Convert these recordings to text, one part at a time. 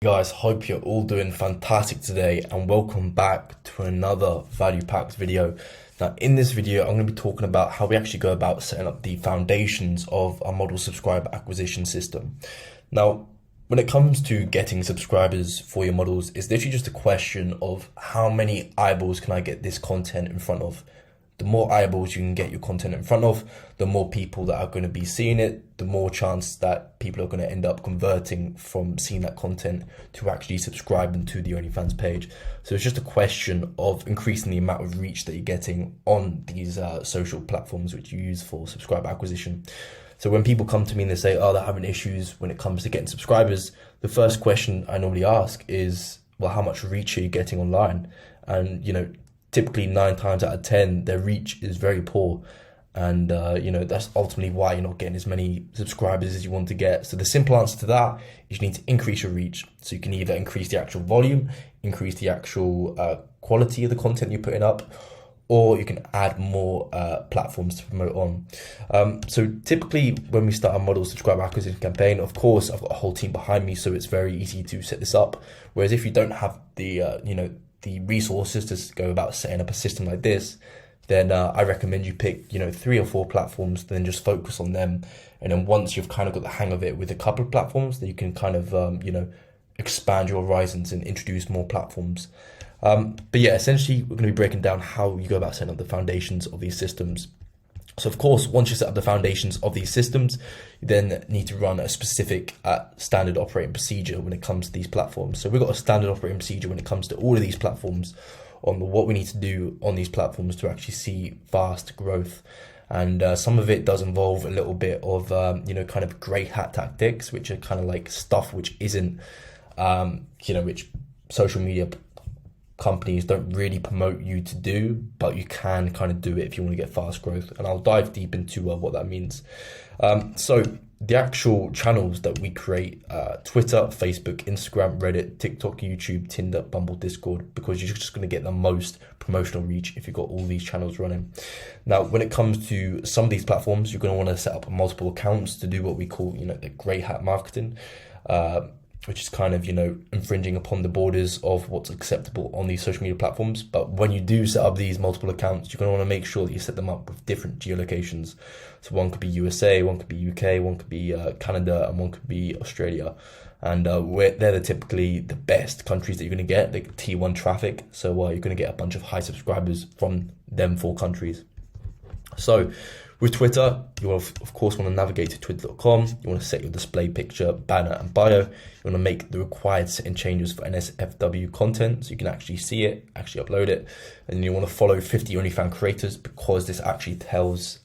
Guys, hope you're all doing fantastic today and welcome back to another value packed video. Now in this video I'm going to be talking about how we actually go about setting up the foundations of a model subscriber acquisition system. Now when it comes to getting subscribers for your models, it's literally just a question of how many eyeballs can I get this content in front of. The more eyeballs you can get your content in front of, the more people that are going to be seeing it, the more chance that people are going to end up converting from seeing that content to actually subscribing to the OnlyFans page. So it's just a question of increasing the amount of reach that you're getting on these social platforms which you use for subscriber acquisition. So when people come to me and they say, oh, they're having issues when it comes to getting subscribers, the first question I normally ask is, well, how much reach are you getting online? And, typically 9 times out of 10, their reach is very poor. And, that's ultimately why you're not getting as many subscribers as you want to get. So the simple answer to that is you need to increase your reach. So you can either increase the actual volume, increase the actual quality of the content you're putting up, or you can add more platforms to promote on. So typically when we start a model subscriber acquisition campaign, of course, I've got a whole team behind me, so it's very easy to set this up. Whereas if you don't have the resources to go about setting up a system like this, then I recommend you pick 3 or 4 platforms, then just focus on them. And then once you've kind of got the hang of it with a couple of platforms, then you can kind of expand your horizons and introduce more platforms. But yeah, essentially we're going to be breaking down how you go about setting up the foundations of these systems. So of course, once you set up the foundations of these systems, you then need to run a specific standard operating procedure when it comes to these platforms. So we've got a standard operating procedure when it comes to all of these platforms on what we need to do on these platforms to actually see fast growth. And some of it does involve a little bit of, kind of grey hat tactics, which are kind of like stuff which isn't, which social media companies don't really promote you to do, but you can kind of do it if you want to get fast growth. And I'll dive deep into what that means. So the actual channels that we create, Twitter, Facebook, Instagram, Reddit, TikTok, YouTube, Tinder, Bumble, Discord, because you're just going to get the most promotional reach if you've got all these channels running. Now, when it comes to some of these platforms, you're going to want to set up multiple accounts to do what we call, the grey hat marketing, which is kind of, infringing upon the borders of what's acceptable on these social media platforms. But when you do set up these multiple accounts, you're going to want to make sure that you set them up with different geolocations. So one could be USA, one could be UK, one could be Canada, and one could be Australia. And they're typically the best countries that you're going to get, the T1 traffic. So you're going to get a bunch of high subscribers from them 4 countries. So with Twitter, you will of course want to navigate to twitter.com. You want to set your display picture, banner, and bio. You want to make the required setting changes for NSFW content so you can actually see it, actually upload it. And you want to follow 50 OnlyFans creators because this actually tells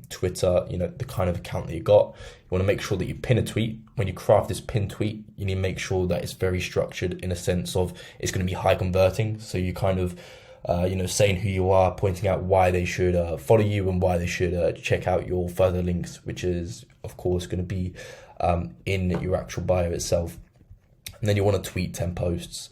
Twitter, the kind of account that you got. You want to make sure that you pin a tweet. When you craft this pin tweet, you need to make sure that it's very structured in a sense of it's going to be high converting. So you kind of saying who you are, pointing out why they should follow you and why they should check out your further links, which is, of course, going to be in your actual bio itself. And then you want to tweet 10 posts.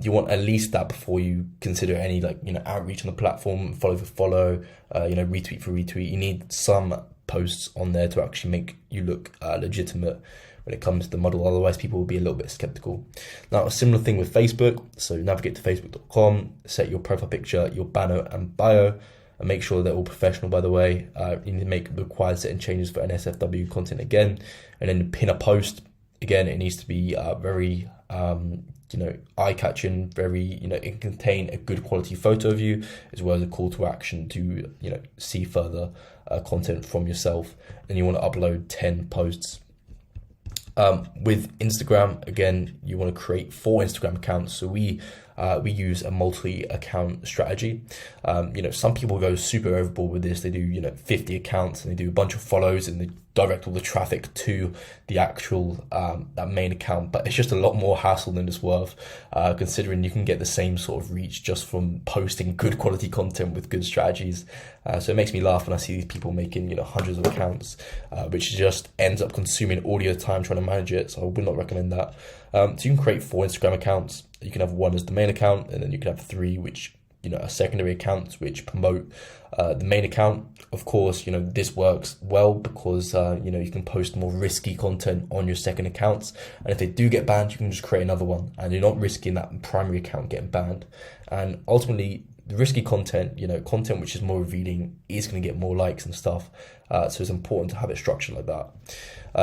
You want at least that before you consider any outreach on the platform, follow for follow, retweet for retweet. You need some posts on there to actually make you look legitimate when it comes to the model. Otherwise people will be a little bit skeptical. Now, a similar thing with Facebook. So navigate to facebook.com, set your profile picture, your banner and bio, and make sure they're all professional, by the way. You need to make required setting changes for NSFW content again, and then pin a post. Again, it needs to be very eye-catching, very, it can contain a good quality photo of you, as well as a call to action to, see further content from yourself. And you want to upload 10 posts. With Instagram, again, you want to create 4 Instagram accounts. So we use a multi-account strategy. Some people go super overboard with this. They do, 50 accounts and they do a bunch of follows and they direct all the traffic to the actual that main account. But it's just a lot more hassle than it's worth, considering you can get the same sort of reach just from posting good quality content with good strategies. So it makes me laugh when I see these people making, hundreds of accounts, which just ends up consuming all your time trying to manage it. So I would not recommend that. So you can create 4 Instagram accounts. You can have 1 as the main account, and then you can have 3 which a secondary account which promote the main account. Of course, this works well because you can post more risky content on your second accounts, and if they do get banned, you can just create another one, and you're not risking that primary account getting banned. And ultimately, the risky content, content which is more revealing, is going to get more likes and stuff. So it's important to have it structured like that.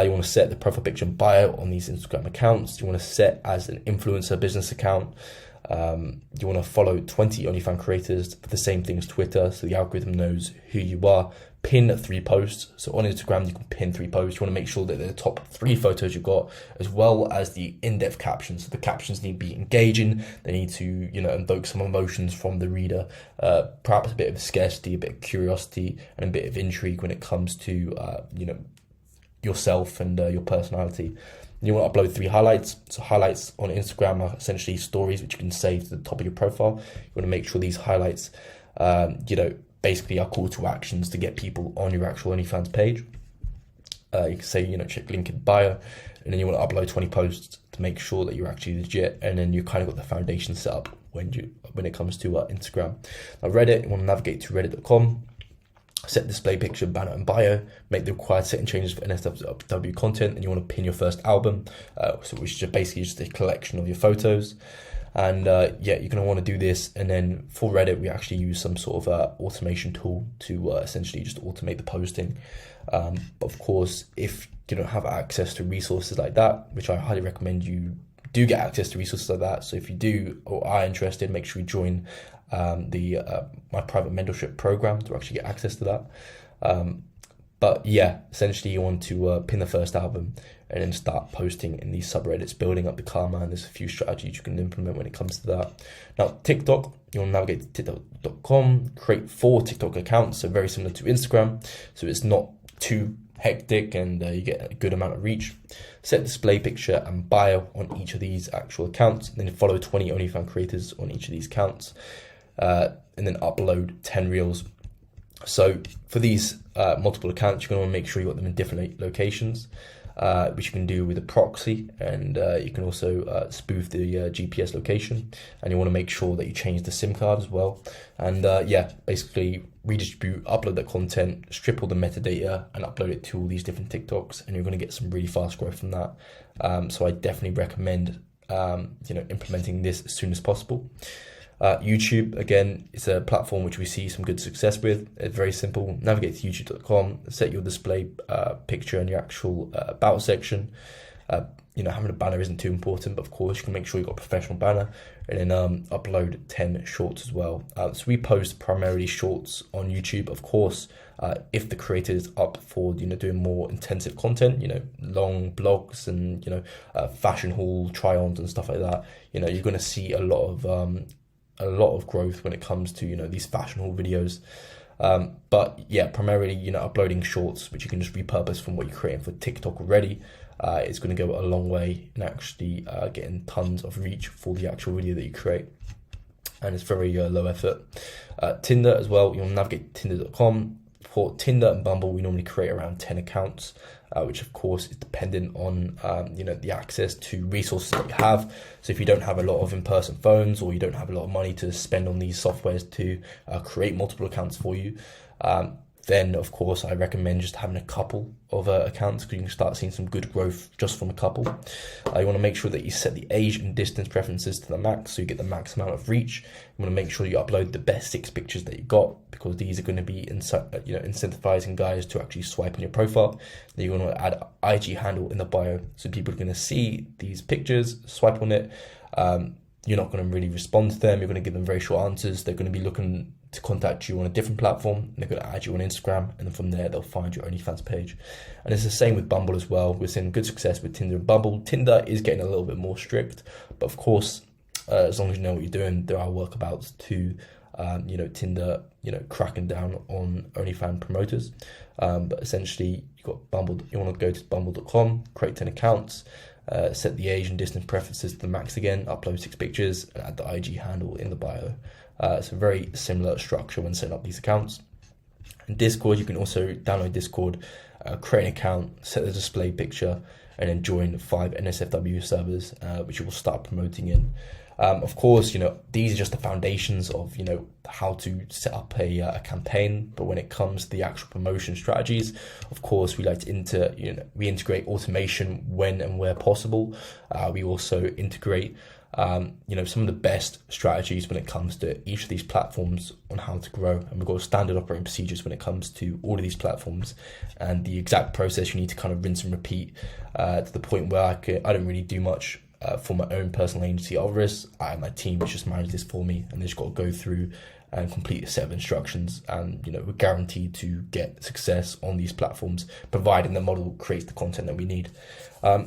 You want to set the profile picture and bio on these Instagram accounts. You want to set as an influencer business account. You want to follow 20 OnlyFans creators for the same thing as Twitter, so the algorithm knows who you are. Pin 3 posts. So on Instagram, you can pin 3 posts. You want to make sure that they're the top 3 photos you've got, as well as the in-depth captions. So the captions need to be engaging. They need to, invoke some emotions from the reader, perhaps a bit of scarcity, a bit of curiosity, and a bit of intrigue when it comes to, yourself and your personality. You want to upload 3 highlights. So highlights on Instagram are essentially stories which you can save to the top of your profile. You want to make sure these highlights, basically are call to actions to get people on your actual OnlyFans page. You can say, check link in bio, and then you want to upload 20 posts to make sure that you're actually legit, and then you kind of got the foundation set up when it comes to Instagram. Now Reddit, you want to navigate to reddit.com. Set display picture, banner, and bio. Make the required setting changes for NSFW content, and you want to pin your first album, which is basically just a collection of your photos. And you're going to want to do this. And then for Reddit, we actually use some sort of automation tool to essentially just automate the posting. But of course, if you don't have access to resources like that, which I highly recommend you do get access to resources like that. So if you do or are interested, make sure you join my private mentorship program to actually get access to that. But yeah, essentially you want to pin the first album and then start posting in these subreddits, building up the karma, and there's a few strategies you can implement when it comes to that. Now, TikTok, you want to navigate to tiktok.com, create 4 TikTok accounts, so very similar to Instagram, so it's not too hectic and you get a good amount of reach. Set display picture and bio on each of these actual accounts, and then follow 20 OnlyFans creators on each of these accounts, and then upload 10 reels. So for these multiple accounts, you're going to want to make sure you got them in different locations, which you can do with a proxy, and you can also spoof the GPS location, and you want to make sure that you change the SIM card as well. And basically redistribute, upload that content, strip all the metadata, and upload it to all these different TikToks, and you're going to get some really fast growth from that. So I definitely recommend implementing this as soon as possible. YouTube, again, is a platform which we see some good success with. It's very simple. Navigate to youtube.com, set your display picture in your actual about section. Having a banner isn't too important, but of course you can make sure you've got a professional banner, and then upload 10 shorts as well. So we post primarily shorts on YouTube. Of course, if the creator is up for doing more intensive content, long blogs and fashion haul try-ons and stuff like that, you're going to see a lot of growth when it comes to these fashion haul videos. But yeah, primarily uploading shorts, which you can just repurpose from what you're creating for TikTok already, is going to go a long way in actually getting tons of reach for the actual video that you create, and it's very low effort. Tinder as well, you'll navigate to tinder.com. For Tinder and Bumble, we normally create around 10 accounts, which of course is dependent on the access to resources that you have. So if you don't have a lot of in-person phones, or you don't have a lot of money to spend on these softwares to create multiple accounts for you, then of course I recommend just having a couple of accounts, because you can start seeing some good growth just from a couple. You want to make sure that you set the age and distance preferences to the max, so you get the max amount of reach. You want to make sure you upload the best 6 pictures that you got, because these are going to be incentivizing guys to actually swipe on your profile. Then you want to add IG handle in the bio, so people are going to see these pictures, swipe on it. You're not going to really respond to them. You're going to give them very short answers. They're going to be looking to contact you on a different platform, and they're going to add you on Instagram, and then from there they'll find your OnlyFans page. And it's the same with Bumble as well. We're seeing good success with Tinder and Bumble. Tinder is getting a little bit more strict, but of course, as long as you know what you're doing, there are workabouts to Tinder, cracking down on OnlyFans promoters. But essentially, you got Bumble. You want to go to bumble.com, create 10 accounts. Set the age and distance preferences to the max again, upload 6 pictures, and add the IG handle in the bio. It's a very similar structure when setting up these accounts. In Discord, you can also download Discord, create an account, set the display picture, and then join 5 NSFW servers, which we'll start promoting in. Of course, these are just the foundations of, how to set up a campaign. But when it comes to the actual promotion strategies, of course, we like to we integrate automation when and where possible. We also integrate, some of the best strategies when it comes to each of these platforms on how to grow. And we've got standard operating procedures when it comes to all of these platforms, and the exact process you need to kind of rinse and repeat to the point where I don't really do much for my own personal agency Alvarez. I have my team which just manage this for me, and they just got to go through and complete a set of instructions, and we're guaranteed to get success on these platforms, providing the model creates the content that we need.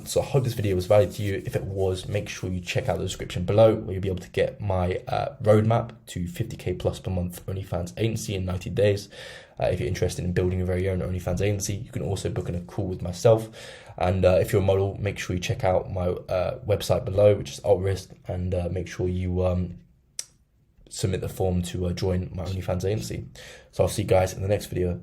So I hope this video was valuable to you. If it was, make sure you check out the description below, where you'll be able to get my roadmap to 50k plus per month OnlyFans agency in 90 days. If you're interested in building your very own OnlyFans agency, you can also book in a call with myself. And if you're a model, make sure you check out my website below, which is Alvarez, and make sure you submit the form to join my OnlyFans agency. So I'll see you guys in the next video.